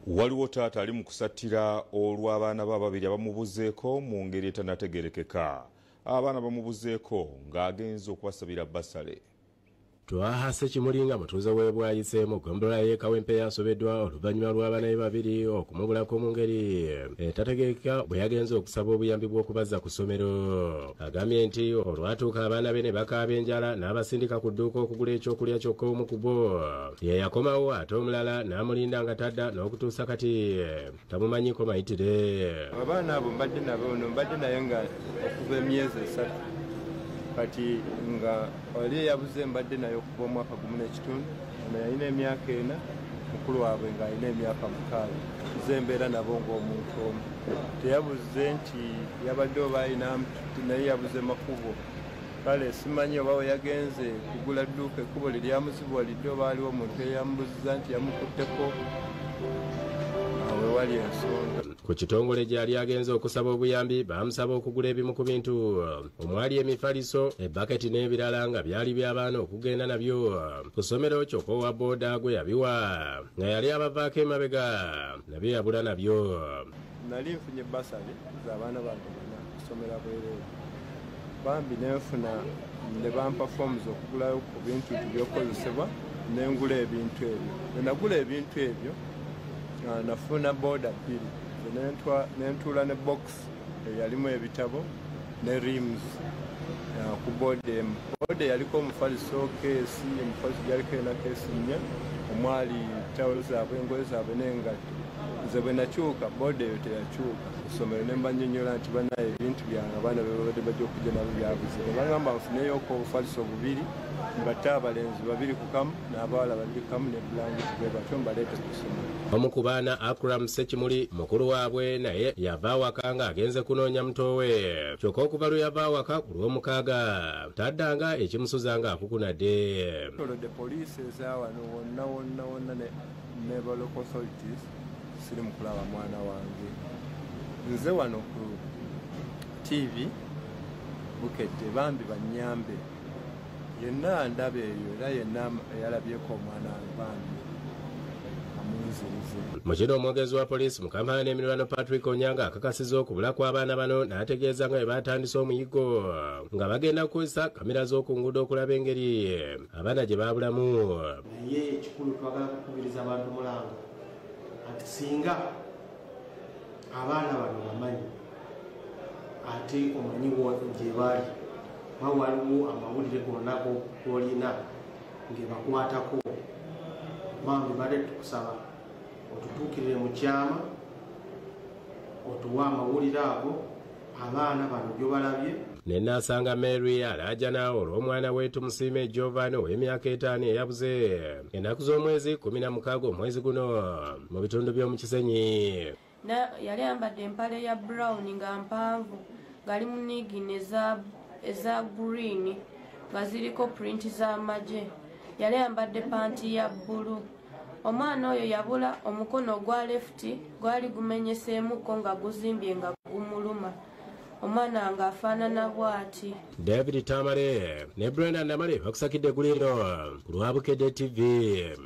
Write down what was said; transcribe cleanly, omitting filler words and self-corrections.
Waliwo taata ali mu kusattira olw'abaana be ababiri abamubuzeeko mu ngeri etanategerekeka. Abaana bamubuzeeko ng'agenze okwasabira basale. Twahase Kimulinga mutuuze w'ebwayiseemu ggombolola y'ekawempe yasobeddwa oluvannyuma lw'abaana be babiri okumubulako mu ngeri etategerekeka bwe yagenze okusaba obuyambi bw'okubazza ku ssomero. Agambye nti olwatuuka abaana be ne bakaaba enjala n'abasindika ku dduuka okugula ekyokulya kyokka omu ku bo ye yakomawo ate omulala n'amulinda nga tadda n'okutuusa kati tamumanyiko mayitire. Abaana abo mbadde naye nga okuva emyezi 3 kati nga wali yabuze mbadde nayo okuva omwaka gumu n'ekitundu ono yalina emyaka 4 mukulu waabwe ng'alina emyaka 6 nze mbeera nabo ng'omuntu omu teyabuze nti yabadde oba alina naye yabuze makubo kale simanyi oba we yagenze kugula dduuka ekkubo liryamuzibwalidde oba aliwo omuntu eyamubuzizza nti yamukutteko awe wali ensonga. Ku kitongole gy'ali agenze okusaba obuyambi bamusaba okugula ebimu ku bintu omwali emifaliso ebbaketi n'ebirala nga byali by'abaana okugenda nabyo ku ssomero kyokka owa booda gwe yabiwa nga yali abavaako emabega nabyo yabula nabyo. Nali nfunye basale z'abaana bange bana kusomera bwereere bambi nenfuna ne bampa foomuzi okugulayo ku bintu by'okozesebwa nengula ebintu ebyo. Nagula ebintu ebyo nafuna booda 2 nentuula ne box eyalimu ebitabo ne rims ku booda emu. Booda yaliko omufaliso keesi, omufaliso gyaliko ena keesi 4 omwali tawolo zaabwe engoye zaabwe n'engatto. Nze bwe nakyuka booda eyo teyakyuka essomero ne mbanyonnyola nti banaye ebintu byange abaana bebabadde bajja okujja nabo byabuze. Ne bagamba nfuneyoko obufaliso 2 mbatte abalenzi 2 ku kamu n'abawala 2 kamu ne bulangiti bwe batyo mbaleete ku ssomero. Omu ku baana Akram Sekimuli mukulu waabwe naye yava awaka ng'agenze kunoonya mutowe kyokka okuva lwe yava awaka ku lw'omukaaga taddanga ekimusuza ng'akukunadde. Tolodde poliisi ezawano wonna ne local authorities siri mu kulaba mwana wange. Nze wano ku TV Bukedde bambi bannyambe yenna ndaba eyo era yenna eyalabyeko omwana bambi amunzirize. Mu kino omwogezi wa poliisi mu kampala n'emiriraano Patrick Onyanga akakasiza okubula kw'abaana bano n'ategeeza nga bwe batandise omuyiggo nga bagenda kukozesa kamera z'oku nguudo okulaba engeri abaana gye babulamu. Naye ekikulu twagala kukubiriza abantu mulango ati singa abaana bano bamanyi ate omanyi gye bali waliwo amawulire gonna g'olina ngebakwatako bambi badde tukusaba otutuukirire mu kyama otuwa amawulire ago abaana bano gyobalabye. Ne Nasanga Mary alajana olw'omwana we Tumusiime Giovanni ow'emyaka 5 eyabuze ennaku z'omwezi 16 omwezi guno mu bitundu by'omu Kisenyi. Yali ayambadde empale ya brown nga mpanvu ngali mu nigini eza green nga ziriko print z'amagye. Yali ayambadde panti ya bbulu. Omwana oyo yabula omukono gwa left gwali gumenyeseemuko nga guzimbye nga gumuluma. Omwana nga afaanana bw'ati. David Tamale ne Brenda Namale bakusakidde gulino ku lwa Bukedde TV.